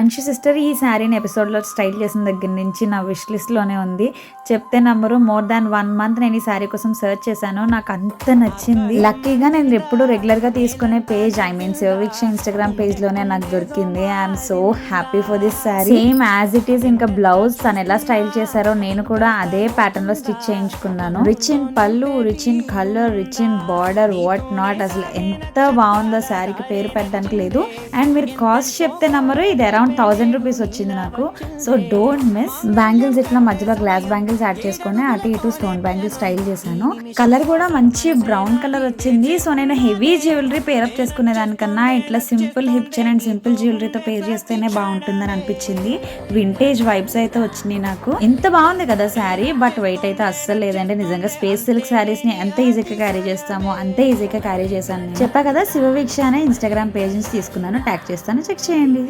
Anshu sister ఈ శారీని ఎపిసోడ్లో స్టైల్ చేసిన దగ్గర నుంచి నా విష్ లిస్ట్లోనే ఉంది. చెప్తే నమ్మరు, మోర్ దాన్ 1 మంత్ నేను ఈ శారీ కోసం సర్చ్ చేశాను. నాకు అంత నచ్చింది. లక్కీగా నేను ఎప్పుడు రెగ్యులర్గా తీసుకునే పేజ్, ఐ మీన్ శివవీక్ష ఇన్స్టాగ్రామ్ పేజ్లోనే నాకు దొరికింది. I'm so happy for this sari. Same as it is. ఇంకా బ్లౌజ్ తను ఎలా స్టైల్ చేశారో నేను కూడా అదే ప్యాటర్న్ లో స్టిచ్ చేయించుకున్నాను. రిచ్ ఇన్ పళ్ళు, rich in colour, rich in border, what not. అసలు ఎంత బాగుందో శారీకి పేరు పెట్టడానికి లేదు. అండ్ మీరు కాస్ట్ చెప్తే నమ్మరు, ఇది అరౌండ్ 1000 రూపీస్ వచ్చింది నాకు. So don't miss. బ్యాంగిల్స్ ఇట్లా మధ్యలో గ్లాస్ బ్యాంగిల్స్ యాడ్ చేసుకుని అటు ఇటు స్టోన్ బ్యాంగిల్స్ స్టైల్ చేశాను. కలర్ కూడా మంచి బ్రౌన్ కలర్ వచ్చింది. సో నేను హెవీ జ్యువెలరీ పేరప్ చేసుకునే దానికన్నా ఇట్లా simple hip chain and simple జ్యువెలరీతో పేర్ చేస్తేనే బాగుంటుందని అనిపించింది. వింటేజ్ వైబ్స్ అయితే వచ్చినాయి నాకు. ఇంత బాగుంది కదా శారీ, బట్ వెయిట్ అయితే అస్సలు లేదండి. నిజంగా స్పేస్ సిల్క్ శారీస్ ని ఎంత ఈజీగా క్యారీ చేస్తామో అంతే ఈజీగా క్యారీ చేశాను. చెప్పా కదా శివవీక్ష అనే ఇన్స్టాగ్రామ్ పేజ్ నుంచి తీసుకున్నాను, ట్యాగ్ చేస్తాను, చెక్ చేయండి.